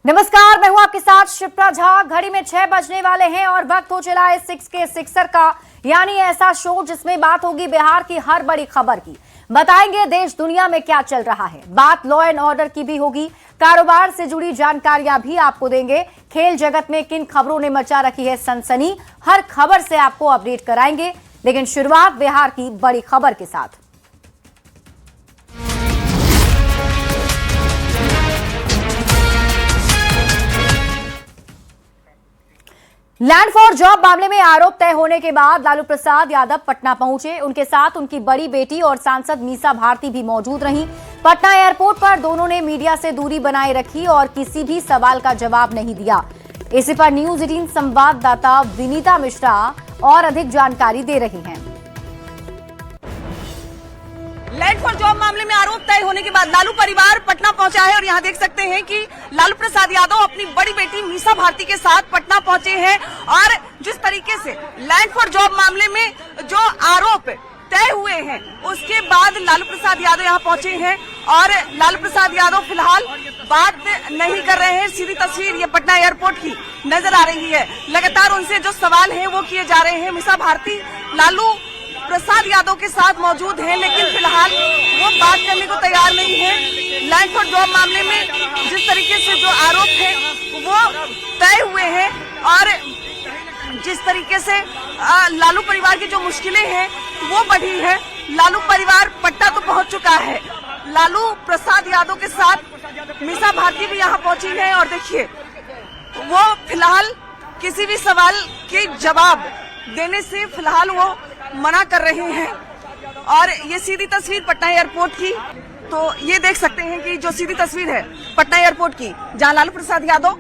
नमस्कार, मैं हूं आपके साथ शिप्रा झा। घड़ी में 6 बजने वाले हैं और वक्त हो चला है 6 के सिक्सर का, यानी ऐसा शो जिसमें बात होगी बिहार की हर बड़ी खबर की। बताएंगे देश दुनिया में क्या चल रहा है, बात लॉ एंड ऑर्डर की भी होगी, कारोबार से जुड़ी जानकारियां भी आपको देंगे। खेल जगत में किन खबरों ने मचा रखी है सनसनी, हर खबर से आपको अपडेट कराएंगे। लेकिन शुरुआत बिहार की बड़ी खबर के साथ। लैंड फॉर जॉब मामले में आरोप तय होने के बाद लालू प्रसाद यादव पटना पहुंचे। उनके साथ उनकी बड़ी बेटी और सांसद मीसा भारती भी मौजूद रहीं। पटना एयरपोर्ट पर दोनों ने मीडिया से दूरी बनाए रखी और किसी भी सवाल का जवाब नहीं दिया। इसी पर न्यूज 18 संवाददाता विनीता मिश्रा और अधिक जानकारी दे रही हैं। लैंड फॉर जॉब मामले में आरोप तय होने के बाद लालू परिवार पटना पहुंचा है और यहाँ देख सकते हैं कि लालू प्रसाद यादव अपनी बड़ी बेटी मीसा भारती के साथ पटना पहुंचे हैं। और जिस तरीके से लैंड फॉर जॉब मामले में जो आरोप तय हुए हैं उसके बाद लालू प्रसाद यादव यहाँ पहुंचे हैं और लालू प्रसाद यादव फिलहाल बात नहीं कर रहे हैं। सीधी तस्वीर ये पटना एयरपोर्ट की नजर आ रही है। लगातार उनसे जो सवाल है वो किए जा रहे हैं। मीसा भारती लालू प्रसाद यादव के साथ मौजूद हैं, लेकिन फिलहाल वो बात करने को तैयार नहीं है। लैंड फॉर जॉब मामले में जिस तरीके से जो आरोप है वो तय हुए हैं और जिस तरीके से लालू परिवार की जो मुश्किलें हैं वो बढ़ी है। लालू परिवार पटना तो पहुंच चुका है। लालू प्रसाद यादव के साथ मीसा भारती भी यहाँ पहुंची है और देखिए वो फिलहाल किसी भी सवाल के जवाब देने से फिलहाल वो मना कर रहे हैं। और ये सीधी तस्वीर पटना एयरपोर्ट की, तो ये देख सकते हैं कि जो सीधी तस्वीर है पटना एयरपोर्ट की, जहां लालू प्रसाद यादव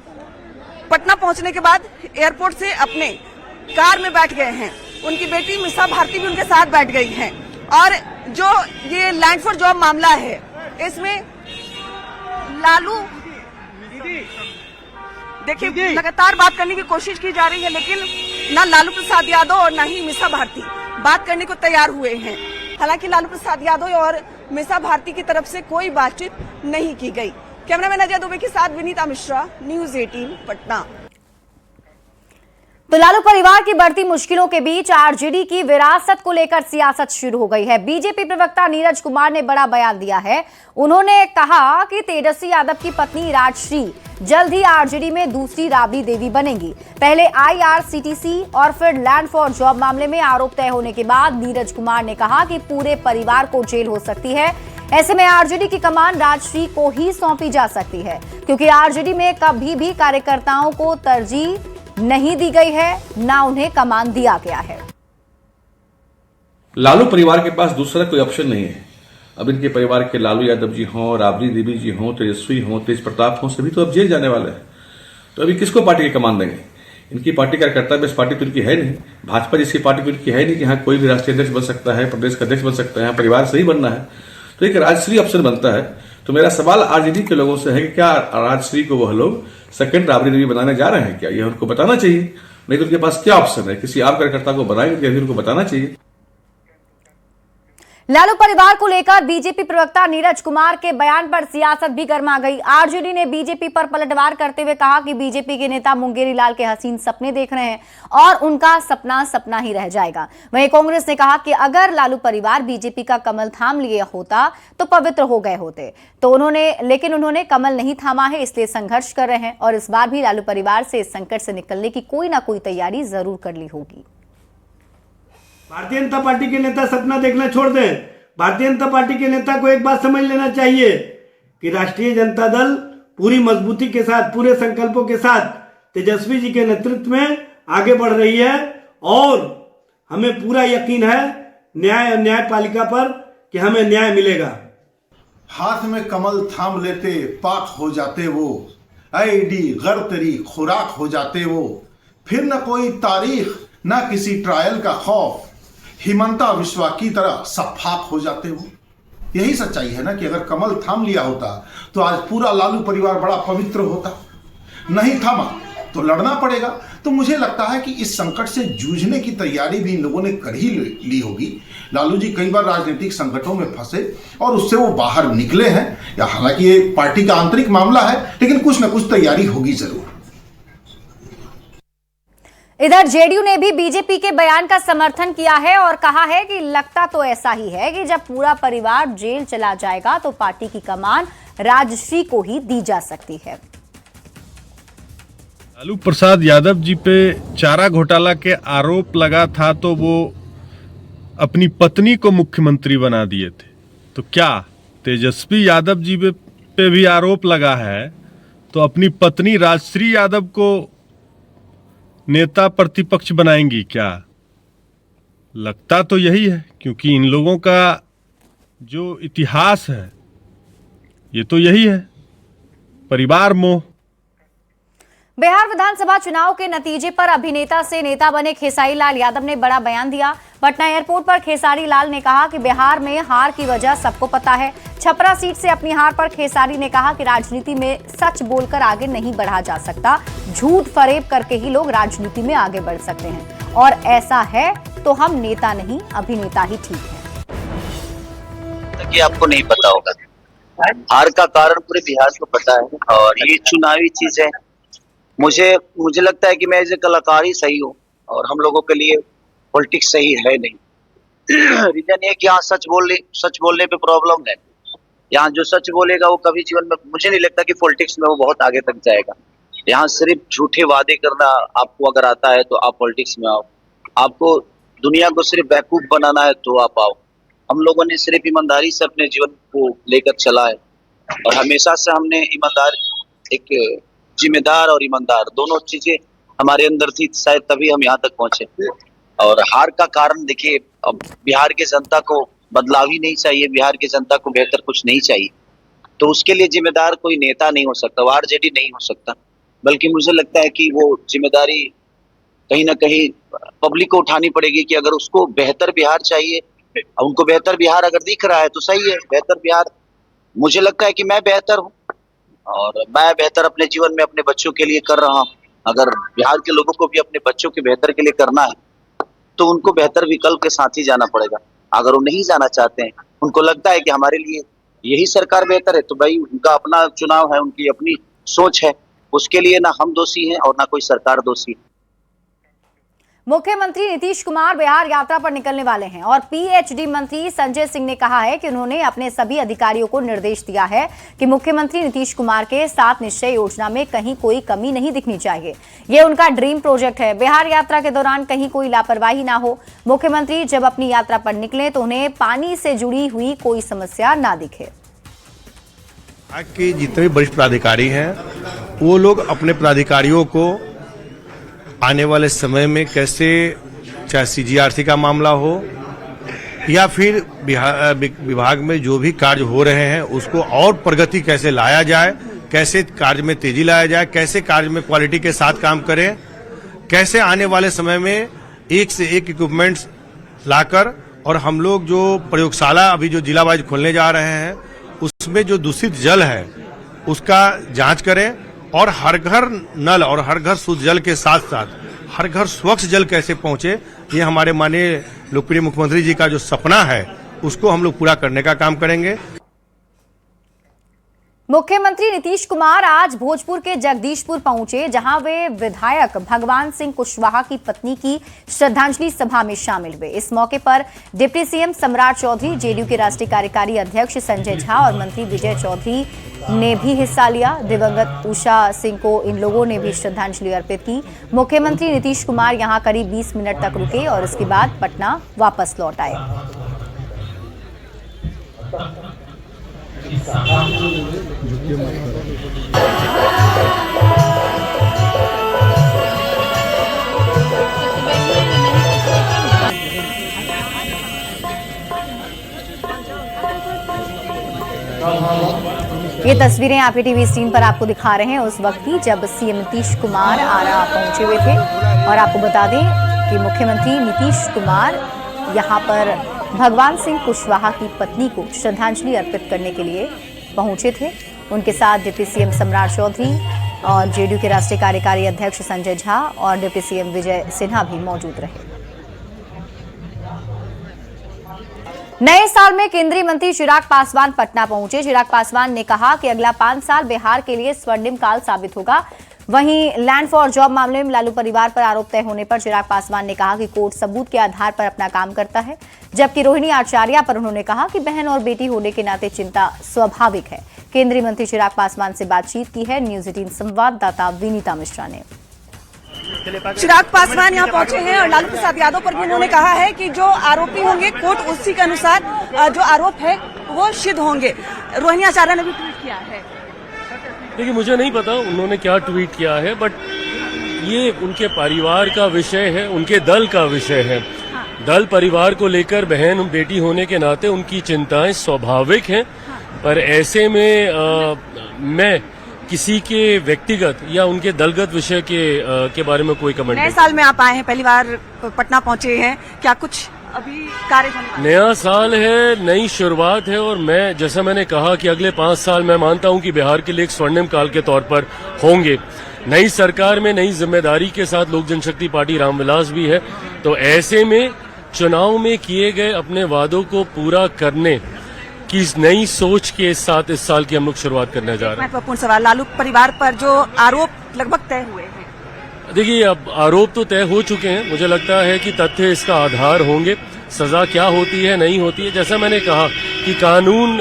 पटना पहुंचने के बाद एयरपोर्ट से अपने कार में बैठ गए हैं। उनकी बेटी मीसा भारती भी उनके साथ बैठ गई हैं। और जो ये लैंड फॉर जॉब मामला है इसमें लालू देखिए लगातार बात करने की कोशिश की जा रही है, लेकिन ना लालू प्रसाद यादव और ना ही मीसा भारती बात करने को तैयार हुए हैं। हालांकि लालू प्रसाद यादव और मीसा भारती की तरफ से कोई बातचीत नहीं की गई। कैमरामैन अजय दुबे के साथ विनीता मिश्रा, न्यूज 18 पटना। तो लालू परिवार की बढ़ती मुश्किलों के बीच आरजेडी की विरासत को लेकर सियासत शुरू हो गई है। बीजेपी प्रवक्ता नीरज कुमार ने बड़ा बयान दिया है। उन्होंने कहा कि तेजस्वी यादव की पत्नी राजश्री जल्द ही आरजेडी में दूसरी राबड़ी देवी बनेंगी। पहले आईआरसीटीसी और फिर लैंड फॉर जॉब मामले में आरोप तय होने के बाद नीरज कुमार ने कहा कि पूरे परिवार को जेल हो सकती है। ऐसे में आरजेडी की कमान राजश्री को ही सौंपी जा सकती है, क्योंकि आरजेडी में कभी भी कार्यकर्ताओं को तरजीह नहीं दी गई है, ना उन्हें कमान दिया गया है। लालू परिवार के पास दूसरा कोई ऑप्शन नहीं है। अब इनके परिवार के लालू यादव जी हों, राबड़ी देवी जी हों, तेजस्वी हों, तेज प्रताप हों, सभी तो अब जेल जाने वाले हैं। तो अभी किसको पार्टी की कमान देंगे? इनकी पार्टी कार्यकर्ता बस पार्टी तो इनकी है नहीं। भाजपा जैसी पार्टी तो इनकी है नहीं कि यहाँ कोई भी राष्ट्रीय अध्यक्ष बन सकता है, प्रदेश का अध्यक्ष बन सकता है। यहाँ परिवार से ही बनना है। तो एक राजश्री ऑप्शन बनता है। तो मेरा सवाल आरजेडी के लोगों से है कि क्या राजश्री को वह लोग सेकंड राबड़ी देवी बनाने जा रहे हैं? क्या यह उनको बताना चाहिए? नहीं तो उनके पास क्या ऑप्शन है? किसी आप कार्यकर्ता को बनाएंगे, यह भी उनको बताना चाहिए। लालू परिवार को लेकर बीजेपी प्रवक्ता नीरज कुमार के बयान पर सियासत भी गर्मा गई। आरजेडी ने बीजेपी पर पलटवार करते हुए कहा कि बीजेपी के नेता मुंगेरी लाल के हसीन सपने देख रहे हैं और उनका सपना सपना ही रह जाएगा। वहीं कांग्रेस ने कहा कि अगर लालू परिवार बीजेपी का कमल थाम लिए होता तो पवित्र हो गए होते। तो लेकिन उन्होंने कमल नहीं थामा है, इसलिए संघर्ष कर रहे हैं और इस बार भी लालू परिवार से इस संकट से निकलने की कोई ना कोई तैयारी जरूर कर ली होगी। भारतीय जनता पार्टी के नेता सपना देखना छोड़ दें। भारतीय जनता पार्टी के नेता को एक बात समझ लेना चाहिए कि राष्ट्रीय जनता दल पूरी मजबूती के साथ, पूरे संकल्पों के साथ तेजस्वी जी के नेतृत्व में आगे बढ़ रही है और हमें पूरा यकीन है न्यायपालिका पर कि हमें न्याय मिलेगा। हाथ में कमल थाम लेते पाक हो जाते वो, आईडी गर तेरी खुराक हो जाते वो, फिर न कोई तारीख न किसी ट्रायल का खौफ, हिमंता विश्वा की तरह सफाक हो जाते वो। यही सच्चाई है ना कि अगर कमल थाम लिया होता तो आज पूरा लालू परिवार बड़ा पवित्र होता। नहीं थामा तो लड़ना पड़ेगा। तो मुझे लगता है कि इस संकट से जूझने की तैयारी भी इन लोगों ने कर ही ली होगी। लालू जी कई बार राजनीतिक संकटों में फंसे और उससे वो बाहर निकले हैं, या हालांकि ये पार्टी का आंतरिक मामला है, लेकिन कुछ न कुछ तैयारी होगी जरूर। इधर जेडीयू ने भी बीजेपी के बयान का समर्थन किया है और कहा है कि लगता तो ऐसा ही है कि जब पूरा परिवार जेल चला जाएगा तो पार्टी की कमान राजश्री को ही दी जा सकती है। लालू प्रसाद यादव जी पे चारा घोटाला के आरोप लगा था तो वो अपनी पत्नी को मुख्यमंत्री बना दिए थे, तो क्या तेजस्वी यादव जी पे भी आरोप लगा है तो अपनी पत्नी राजश्री यादव को नेता प्रतिपक्ष बनाएंगी क्या? लगता तो यही है, क्योंकि इन लोगों का जो इतिहास है ये तो यही है, परिवार मोह। बिहार विधानसभा चुनाव के नतीजे पर अभिनेता से नेता बने खेसारी लाल यादव ने बड़ा बयान दिया। पटना एयरपोर्ट पर खेसारी लाल ने कहा कि बिहार में हार की वजह सबको पता है। छपरा सीट से अपनी हार पर खेसारी ने कहा कि राजनीति में सच बोलकर आगे नहीं बढ़ा जा सकता, झूठ फरेब करके ही लोग राजनीति में आगे बढ़ सकते हैं, और ऐसा है तो हम नेता नहीं अभिनेता ही ठीक है। कि आपको नहीं पता होगा, हार का कारण पूरे बिहार को पता है और ये चुनावी चीज है। मुझे लगता है कि मैं एज ए कलाकार ही सही हूँ और हम लोगों के लिए पॉलिटिक्स सही है नहीं। रीजन ये कि यहाँ सच बोलने पे प्रॉब्लम है। यहाँ जो सच बोलेगा वो कभी जीवन में, मुझे नहीं लगता कि पॉलिटिक्स में वो बहुत आगे तक जाएगा। यहाँ सिर्फ झूठे वादे करना आपको अगर आता है तो आप पॉलिटिक्स में आओ, आपको दुनिया को सिर्फ बेवकूफ बनाना है तो आप आओ। हम लोगों ने सिर्फ ईमानदारी से अपने जीवन को लेकर चला है और हमेशा से हमने एक जिम्मेदार और ईमानदार दोनों चीजें हमारे अंदर थी, शायद तभी हम यहाँ तक पहुंचे। और हार का कारण देखिए, अब बिहार के जनता को बदलाव ही नहीं चाहिए, बिहार की जनता को बेहतर कुछ नहीं चाहिए, तो उसके लिए जिम्मेदार कोई नेता नहीं हो सकता, वो आरजेडी नहीं हो सकता, बल्कि मुझे लगता है कि वो जिम्मेदारी कहीं ना कहीं पब्लिक को उठानी पड़ेगी कि अगर उसको बेहतर बिहार चाहिए, उनको बेहतर बिहार अगर दिख रहा है तो सही है, बेहतर बिहार। मुझे लगता है कि मैं बेहतर हूँ और मैं बेहतर अपने जीवन में अपने बच्चों के लिए कर रहा हूँ। अगर बिहार के लोगों को भी अपने बच्चों के बेहतर के लिए करना है तो उनको बेहतर विकल्प के साथ ही जाना पड़ेगा। अगर वो नहीं जाना चाहते हैं, उनको लगता है कि हमारे लिए यही सरकार बेहतर है, तो भाई उनका अपना चुनाव है, उनकी अपनी सोच है, उसके लिए ना हम दोषी हैं और ना कोई सरकार दोषी है। मुख्यमंत्री नीतीश कुमार बिहार यात्रा पर निकलने वाले हैं और पीएचडी मंत्री संजय सिंह ने कहा है कि उन्होंने अपने सभी अधिकारियों को निर्देश दिया है कि मुख्यमंत्री नीतीश कुमार के 7 निश्चय योजना में कहीं कोई कमी नहीं दिखनी चाहिए। ये उनका ड्रीम प्रोजेक्ट है। बिहार यात्रा के दौरान कहीं कोई लापरवाही ना हो। मुख्यमंत्री जब अपनी यात्रा पर निकले तो उन्हें पानी से जुड़ी हुई कोई समस्या ना दिखे। के जितने भी वरिष्ठ पदाधिकारी हैं वो लोग अपने पदाधिकारियों को आने वाले समय में कैसे, चाहे सीजीआरसी का मामला हो या फिर विभाग में जो भी कार्य हो रहे हैं उसको और प्रगति कैसे लाया जाए, कैसे कार्य में तेजी लाया जाए, कैसे कार्य में क्वालिटी के साथ काम करें, कैसे आने वाले समय में एक से एक इक्विपमेंट्स लाकर, और हम लोग जो प्रयोगशाला अभी जो जिला वाइज खोलने जा रहे हैं उसमें जो दूषित जल है उसका जांच करें, और हर घर नल और हर घर शुद्ध जल के साथ साथ हर घर स्वच्छ जल कैसे पहुंचे, ये हमारे माननीय लोकप्रिय मुख्यमंत्री जी का जो सपना है उसको हम लोग पूरा करने का काम करेंगे। मुख्यमंत्री नीतीश कुमार आज भोजपुर के जगदीशपुर पहुंचे, जहां वे विधायक भगवान सिंह कुशवाहा की पत्नी की श्रद्धांजलि सभा में शामिल हुए। इस मौके पर डिप्टी सीएम सम्राट चौधरी, जेडीयू के राष्ट्रीय कार्यकारी अध्यक्ष संजय झा और मंत्री विजय चौधरी ने भी हिस्सा लिया। दिवंगत उषा सिंह को इन लोगों ने भी श्रद्धांजलि अर्पित की। मुख्यमंत्री नीतीश कुमार यहां करीब 20 मिनट तक रुके और इसके बाद पटना वापस लौट आए। ये तस्वीरें आपके टीवी स्क्रीन पर आपको दिखा रहे हैं उस वक्त की जब सीएम नीतीश कुमार आरा पहुंचे हुए थे। और आपको बता दें कि मुख्यमंत्री नीतीश कुमार यहां पर भगवान सिंह कुशवाहा की पत्नी को श्रद्धांजलि अर्पित करने के लिए पहुंचे थे। उनके साथ डिप्टी सीएम सम्राट चौधरी, और जेडीयू के राष्ट्रीय कार्यकारी अध्यक्ष संजय झा और डिप्टी सीएम विजय सिन्हा भी मौजूद रहे। नए साल में केंद्रीय मंत्री चिराग पासवान पटना पहुंचे। चिराग पासवान ने कहा कि अगला 5 साल बिहार के लिए स्वर्णिम काल साबित होगा। वहीं लैंड फॉर जॉब मामले में लालू परिवार पर आरोप तय होने पर चिराग पासवान ने कहा कि कोर्ट सबूत के आधार पर अपना काम करता है। जबकि रोहिणी आचार्य पर उन्होंने कहा कि बहन और बेटी होने के नाते चिंता स्वाभाविक है। केंद्रीय मंत्री चिराग पासवान से बातचीत की है न्यूज 18 संवाददाता विनीता मिश्रा ने। चिराग पासवान यहाँ पहुंचे हैं और लालू प्रसाद यादव पर भी उन्होंने कहा है कि जो आरोपी होंगे कोर्ट उसी के अनुसार जो आरोप है वो सिद्ध होंगे। रोहिणी आचार्य ने भी ट्वीट किया है। देखिए, मुझे नहीं पता उन्होंने क्या ट्वीट किया है, बट ये उनके परिवार का विषय है, उनके दल का विषय है। दल परिवार को लेकर बहन बेटी होने के नाते उनकी चिंताएं स्वाभाविक हैं, पर ऐसे में मैं किसी के व्यक्तिगत या उनके दलगत विषय के बारे में कोई कमेंट नहीं। नए साल में आप आए हैं, पहली बार पटना पहुंचे हैं, क्या कुछ अभी कार्य होने वाला? नया साल है, नई शुरुआत है और मैं जैसा मैंने कहा कि अगले 5 साल मैं मानता हूं कि बिहार के लिए एक स्वर्णिम काल के तौर पर होंगे। नई सरकार में नई जिम्मेदारी के साथ लोक जनशक्ति पार्टी रामविलास भी है, तो ऐसे में चुनाव में किए गए अपने वादों को पूरा करने की नई सोच के साथ इस साल की हम लोग शुरुआत करने जा रहे हैं। महत्वपूर्ण सवाल, लालू परिवार पर जो आरोप लगभग तय हुए हैं। देखिए, अब आरोप तो तय हो चुके हैं, मुझे लगता है कि तथ्य इसका आधार होंगे। सजा क्या होती है नहीं होती है, जैसा मैंने कहा कि कानून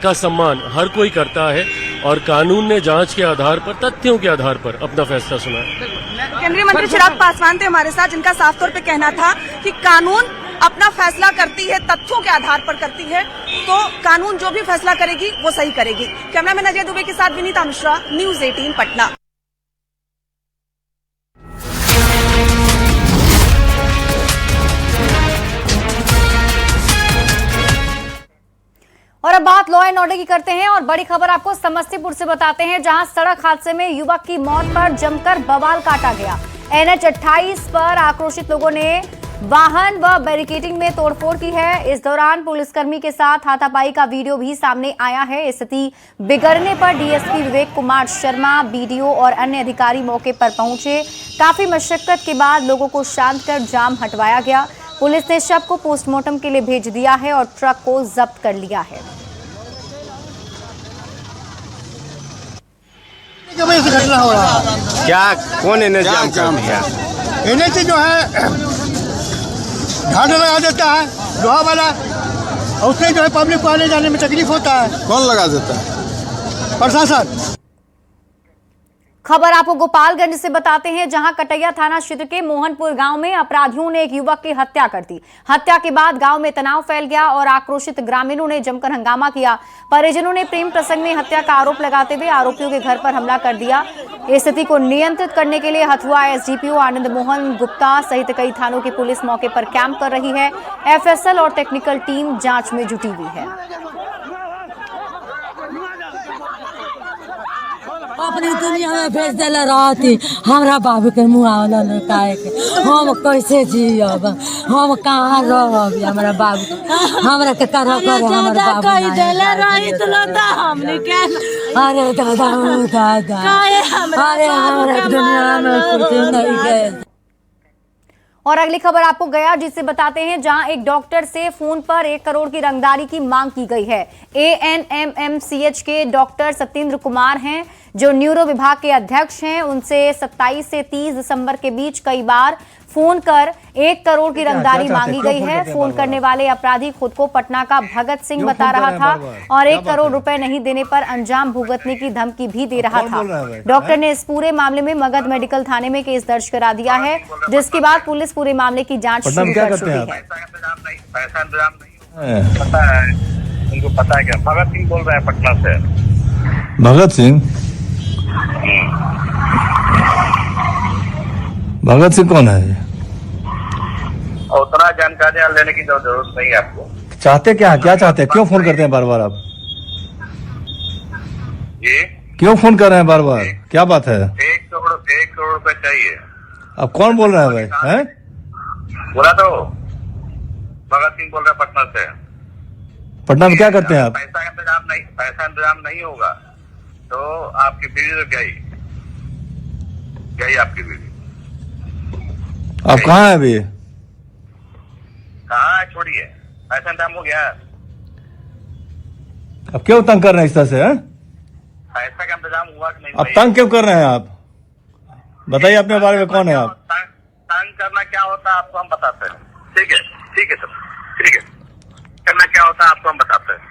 का सम्मान हर कोई करता है और कानून ने जांच के आधार पर, तथ्यों के आधार पर अपना फैसला सुनाया। केंद्रीय मंत्री चिराग पासवान थे हमारे साथ, जिनका साफ तौर पे कहना था कि कानून अपना फैसला करती है, तथ्यों के आधार पर करती है, तो कानून जो भी फैसला करेगी वो सही करेगी। कैमरामैन अजय दुबे के साथ विनीता मिश्रा, न्यूज 18 पटना। और अब बात लॉ एंड ऑर्डर की करते हैं और बड़ी खबर आपको समस्तीपुर से बताते हैं, जहां सड़क हादसे में युवक की मौत पर जमकर बवाल काटा गया। NH 28 पर आक्रोशित लोगों ने वाहन व बैरिकेडिंग में तोड़फोड़ की है। इस दौरान पुलिसकर्मी के साथ हाथापाई का वीडियो भी सामने आया है। स्थिति बिगड़ने पर डीएसपी विवेक कुमार शर्मा, बीडीओ और अन्य अधिकारी मौके पर पहुंचे। काफी मशक्कत के बाद लोगों को शांत कर जाम हटवाया गया। पुलिस ने शव को पोस्टमार्टम के लिए भेज दिया है और ट्रक को जब्त कर लिया है। घटना हो रहा है क्या? कौन एनएच जाम किया? एनएच जो है ढांढा लगा देता है लोहा वाला, और उससे जो है पब्लिक को आने जाने में तकलीफ होता है। कौन लगा देता है? प्रशासन। खबर आपको गोपालगंज से बताते हैं, जहां कटैया थाना क्षेत्र के मोहनपुर गांव में अपराधियों ने एक युवक की हत्या कर दी। हत्या के बाद गांव में तनाव फैल गया और आक्रोशित ग्रामीणों ने जमकर हंगामा किया। परिजनों ने प्रेम प्रसंग में हत्या का आरोप लगाते हुए आरोपियों के घर पर हमला कर दिया। स्थिति को नियंत्रित करने के लिए हथुआ एसडीपीओ आनंद मोहन गुप्ता सहित कई थानों की पुलिस मौके पर कैंप कर रही है। एफएसएल और टेक्निकल टीम जांच में जुटी हुई है। अपनी दुनिया में भेज दिला रहती हमारा बाबू के मुआवला लौटाए के, हम कैसे जियब, हम कहाँ रहब? हमारा बाबू हमरा के तरह कर हमारा बाबू कह देले रही तो लता हमने क्या? अरे दादा अरे हमारा दुनिया में कुछ नहीं है। और अगली खबर आपको गया जिसे बताते हैं, जहां एक डॉक्टर से फोन पर 1 करोड़ की रंगदारी की मांग की गई है। ANMMCH के डॉक्टर सत्येंद्र कुमार हैं, जो न्यूरो विभाग के अध्यक्ष हैं। उनसे 27 से 30 दिसंबर के बीच कई बार फोन कर 1 करोड़ की रंगदारी मांगी गई है। फोन करने वाले अपराधी खुद को पटना का भगत सिंह बता रहा था और 1 करोड़ रुपए नहीं देने पर अंजाम भुगतने की धमकी भी दे रहा था। डॉक्टर ने इस पूरे मामले में मगध मेडिकल थाने में केस दर्ज करा दिया है, जिसके बाद पुलिस पूरे मामले की जांच शुरू कर चुकी है। पैसा इंतजाम नहीं पता है, उनको पता है क्या? भगत सिंह बोल रहे हैं पटना से। भगत सिंह? भगत सिंह कौन है? उतना जानकारियां लेने की जरूरत नहीं है आपको। चाहते क्या चाहते हैं? क्यों फोन करते हैं बार बार आप? ये क्यों फोन कर रहे हैं बार बार? क्या बात है? 1 करोड़ रुपए चाहिए। अब कौन बोल रहा है भाई? हैं? बोला तो भगत सिंह बोल रहे हैं पटना से। पटना में क्या करते हैं आप? पैसा इंतजाम नहीं होगा तो आपकी बीवी तो गई। क्या ही आपकी बीवी? आप कहाँ हैं अभी? कहाँ है, छोड़िए, ऐसा टाइम हो गया। अब क्यों तंग कर रहे हैं इस तरह से? हैं? पैसा का इंतजाम हुआ कि नहीं? अब तंग क्यों कर रहे हैं आप? बताइए अपने बारे में, कौन है आप? तंग करना क्या होता है आपको हम बताते हैं। ठीक है सर, ठीक है, करना क्या होता है आपको हम बताते हैं।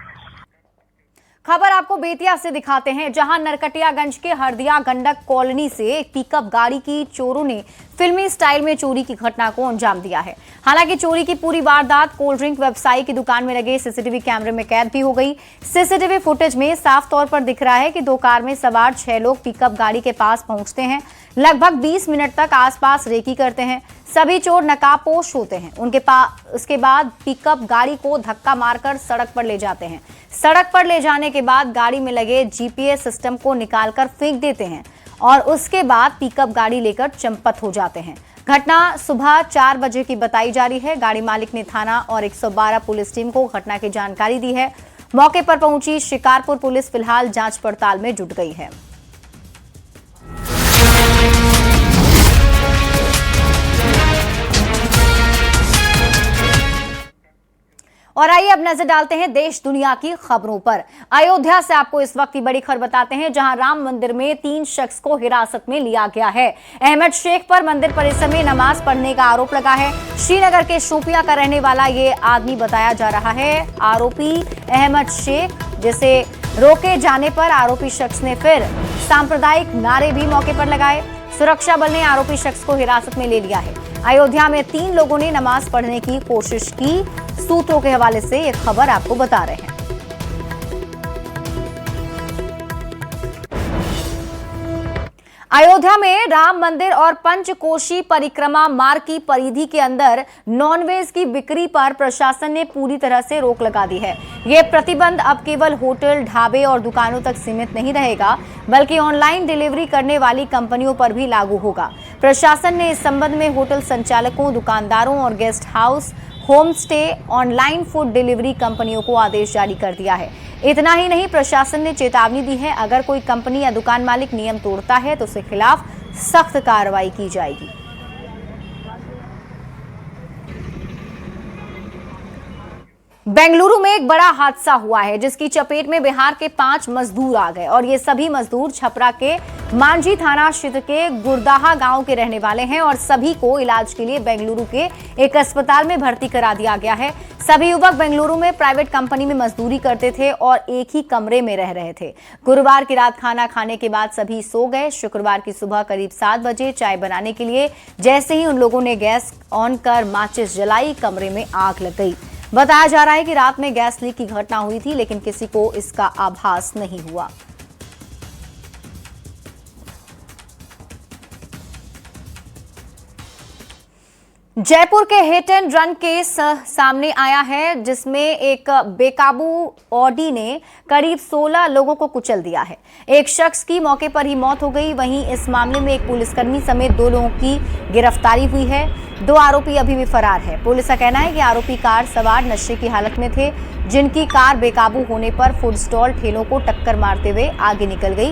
खबर आपको बेतिया से दिखाते हैं, जहां नरकटियागंज के हरदिया गंडक कॉलोनी से एक पिकअप गाड़ी की चोरों ने फिल्मी स्टाइल में चोरी की घटना को अंजाम दिया है। हालांकि चोरी की पूरी वारदात कोल्ड ड्रिंक व्यवसायी की दुकान में लगे सीसीटीवी कैमरे में कैद भी हो गई। सीसीटीवी फुटेज में साफ तौर पर दिख रहा है कि 2 कार में सवार 6 लोग पिकअप गाड़ी के पास पहुंचते हैं। लगभग 20 मिनट तक आसपास रेकी करते हैं। सभी चोर नकाबपोश होते हैं। उसके बाद पिकअप गाड़ी को धक्का मारकर सड़क पर ले जाते हैं। सड़क पर ले जाने के बाद गाड़ी में लगे जीपीएस सिस्टम को निकालकर फेंक देते हैं और उसके बाद पिकअप गाड़ी लेकर चंपत हो जाते हैं। घटना सुबह 4 बजे की बताई जा रही है। गाड़ी मालिक ने थाना और 112 पुलिस टीम को घटना की जानकारी दी है। मौके पर पहुंची शिकारपुर पुलिस फिलहाल जांच पड़ताल में जुट गई है। और आइए अब नजर डालते हैं देश दुनिया की खबरों पर। अयोध्या से आपको इस वक्त की बड़ी खबर बताते हैं, जहां राम मंदिर में 3 शख्स को हिरासत में लिया गया है। अहमद शेख पर मंदिर परिसर में नमाज पढ़ने का आरोप लगा है। श्रीनगर के शोपिया का रहने वाला ये आदमी बताया जा रहा है। आरोपी अहमद शेख, जिसे रोके जाने पर आरोपी शख्स ने फिर सांप्रदायिक नारे भी मौके पर लगाए। सुरक्षा बल ने आरोपी शख्स को हिरासत में ले लिया है। अयोध्या में 3 लोगों ने नमाज पढ़ने की कोशिश की। सूत्रों के हवाले से ये खबर आपको बता रहे हैं। अयोध्या में राम मंदिर और पंचकोशी परिक्रमा मार्ग की परिधि के अंदर नॉनवेज की बिक्री पर प्रशासन ने पूरी तरह से रोक लगा दी है। ये प्रतिबंध अब केवल होटल, ढाबे और दुकानों तक सीमित नहीं रहेगा, बल्कि ऑनलाइन डिलीवरी करने वाली कंपनियों पर भी लागू होगा। प्रशासन ने इस संबंध में होटल संचालकों, दुकानदारों और guest house, home stay, online food delivery कंपनियों को आदेश जारी कर दिया है। इतना ही नहीं, प्रशासन ने चेतावनी दी है, अगर कोई कंपनी या दुकान मालिक नियम तोड़ता है तो उसके खिलाफ सख्त कार्रवाई की जाएगी। बेंगलुरु में एक बड़ा हादसा हुआ है, जिसकी चपेट में बिहार के 5 मजदूर आ गए और ये सभी मजदूर छपरा के मांझी थाना क्षेत्र के गुरदाहा गांव के रहने वाले हैं और सभी को इलाज के लिए बेंगलुरु के एक अस्पताल में भर्ती करा दिया गया है। सभी युवक बेंगलुरु में प्राइवेट कंपनी में मजदूरी करते थे और एक ही कमरे में रह रहे थे। गुरुवार की रात खाना खाने के बाद सभी सो गए। शुक्रवार की सुबह करीब 7 बजे चाय बनाने के लिए जैसे ही उन लोगों ने गैस ऑन कर माचिस जलाई, कमरे में आग लग गई। बताया जा रहा है कि रात में गैस लीक की घटना हुई थी, लेकिन किसी को इसका आभास नहीं हुआ। जयपुर के हिट एंड रन केस सामने आया है, जिसमें एक बेकाबू ऑडी ने करीब 16 लोगों को कुचल दिया है। एक शख्स की मौके पर ही मौत हो गई। वहीं इस मामले में एक पुलिसकर्मी समेत 2 लोगों की गिरफ्तारी हुई है। 2 आरोपी अभी भी फरार है। पुलिस का कहना है कि आरोपी कार सवार नशे की हालत में थे, जिनकी कार बेकाबू होने पर फूड स्टॉल ठेलों को टक्कर मारते हुए आगे निकल गई।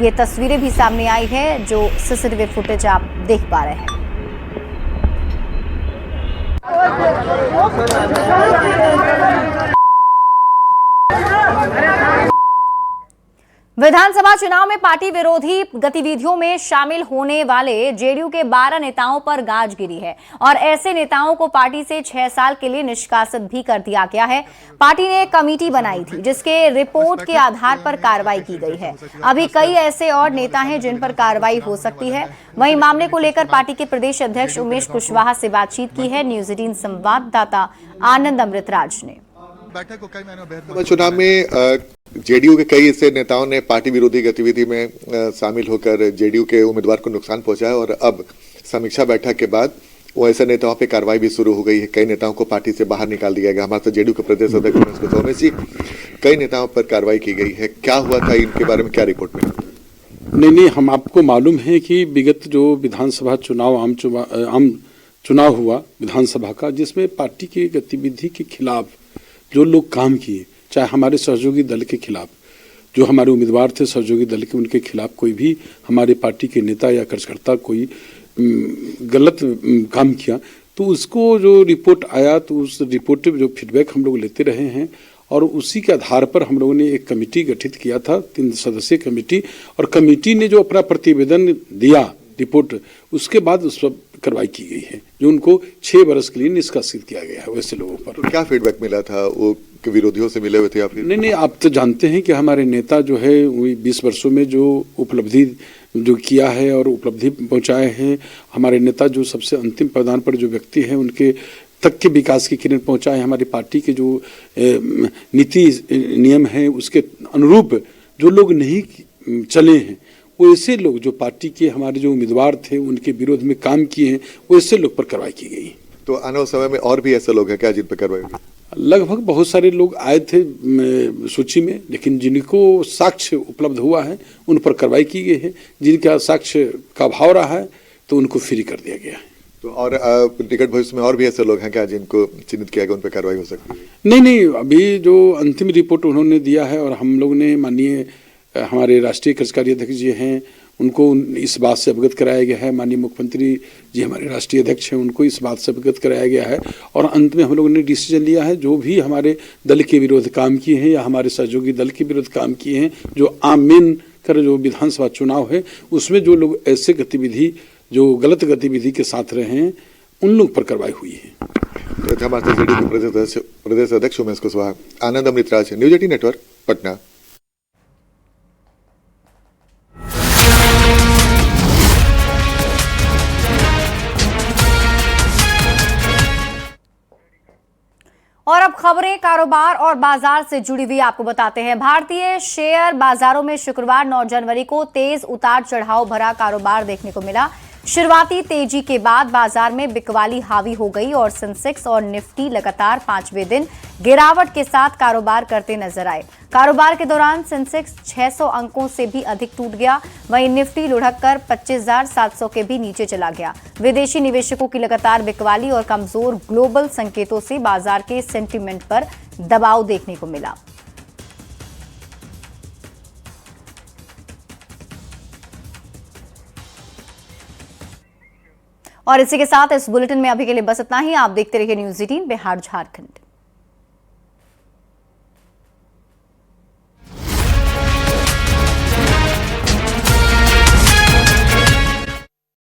ये तस्वीरें भी सामने आई है, जो सीसीटीवी फुटेज आप देख पा रहे हैं। विधानसभा चुनाव में पार्टी विरोधी गतिविधियों में शामिल होने वाले जेडीयू के 12 नेताओं पर गाज गिरी है और ऐसे नेताओं को पार्टी से 6 साल के लिए निष्कासित भी कर दिया गया है। पार्टी ने एक कमेटी बनाई थी, जिसके रिपोर्ट के आधार पर कार्रवाई की गई है। अभी कई ऐसे और नेता हैं जिन पर कार्रवाई हो सकती है। वहीं मामले को लेकर पार्टी के प्रदेश अध्यक्ष उमेश कुशवाहा से बातचीत की है न्यूज 18 संवाददाता आनंद अमृतराज ने। चुनाव में जेडीयू के कई ऐसे नेताओं ने पार्टी विरोधी गतिविधि में शामिल होकर जेडीयू के उम्मीदवार को नुकसान पहुंचाया और अब समीक्षा बैठक के बाद वो ऐसे नेताओं पे कार्रवाई भी शुरू हो गई है। कई नेताओं को पार्टी से बाहर निकाल दिया गया। हमारे साथ जेडीयू के प्रदेश अध्यक्ष उमेश जी, कई नेताओं पर कार्रवाई की गई है, क्या हुआ था, इनके बारे में क्या रिपोर्ट में? नहीं, हम आपको मालूम है कि विगत जो विधानसभा चुनाव आम चुनाव हुआ विधानसभा का, जिसमें पार्टी की गतिविधि के खिलाफ जो लोग काम किए, चाहे हमारे सहयोगी दल के खिलाफ, जो हमारे उम्मीदवार थे सहयोगी दल के, उनके खिलाफ कोई भी हमारे पार्टी के नेता या कार्यकर्ता कोई गलत काम किया तो उसको जो रिपोर्ट आया तो उस रिपोर्ट में जो फीडबैक हम लोग लेते रहे हैं और उसी के आधार पर हम लोगों ने एक कमेटी गठित किया था, 3 सदस्यीय कमेटी, और कमेटी ने जो अपना प्रतिवेदन दिया रिपोर्ट, उसके बाद उस पर कार्रवाई की गई है जो उनको 6 वर्ष के लिए निष्कासित किया गया है वैसे लोगों पर। तो क्या फीडबैक मिला था, वो विरोधियों से मिले हुए थे या फिर? नहीं, आप तो जानते हैं कि हमारे नेता जो है 20 वर्षों में जो उपलब्धि जो किया है और उपलब्धि पहुंचाए हैं, हमारे नेता जो सबसे अंतिम पायदान पर जो व्यक्ति हैं उनके तक के विकास की किरण पहुंचाए, हमारी पार्टी के जो नीति नियम हैं उसके अनुरूप जो लोग नहीं चले हैं, वैसे लोग जो पार्टी के हमारे जो उम्मीदवार थे उनके विरोध में काम किए हैं, वैसे लोग पर कार्रवाई की गई। तो आने वाले समय में और भी ऐसे लोग हैं क्या जिन पर कार्रवाई होगी? लगभग बहुत सारे लोग आए थे सूची में, लेकिन जिनको साक्ष्य उपलब्ध हुआ है उन पर कार्रवाई की गई है, जिनका साक्ष्य का अभाव रहा है तो उनको फ्री कर दिया गया है। तो और निकट भविष्य में और भी ऐसे लोग हैं क्या जिनको चिन्हित किया गया, उन पर कार्रवाई हो सकती है? नहीं, अभी जो अंतिम रिपोर्ट उन्होंने दिया है और हम लोग ने माननीय हमारे राष्ट्रीय कार्यकारी अध्यक्ष जी हैं उनको इस बात से अवगत कराया गया है, माननीय मुख्यमंत्री जी हमारे राष्ट्रीय अध्यक्ष हैं उनको इस बात से अवगत कराया गया है और अंत में हम लोगों ने डिसीजन लिया है जो भी हमारे दल के विरोध काम किए हैं या हमारे सहयोगी दल के विरोध काम किए हैं, जो आमीन कर जो विधानसभा चुनाव है उसमें जो लोग ऐसे गतिविधि जो गलत गतिविधि के साथ रहे हैं उन लोग पर कार्रवाई हुई है। प्रदेश अध्यक्ष उमेश कुशवाहा। आनंद अमृतराज, न्यूज 18 नेटवर्क, पटना। और अब खबरें कारोबार और बाजार से जुड़ी हुई आपको बताते हैं। भारतीय शेयर बाजारों में शुक्रवार 9 जनवरी को तेज उतार चढ़ाव भरा कारोबार देखने को मिला। शुरुआती तेजी के बाद बाजार में बिकवाली हावी हो गई और सेंसेक्स और निफ्टी लगातार 5वें दिन गिरावट के साथ कारोबार करते नजर आए। कारोबार के दौरान सेंसेक्स 600 अंकों से भी अधिक टूट गया, वहीं निफ्टी लुढ़ककर 25,700 के भी नीचे चला गया। विदेशी निवेशकों की लगातार बिकवाली और कमजोर ग्लोबल संकेतों से बाजार के सेंटीमेंट पर दबाव देखने को मिला। और इसी के साथ इस बुलेटिन में अभी के लिए बस इतना ही। आप देखते रहिए न्यूज़ 18 बिहार झारखंड।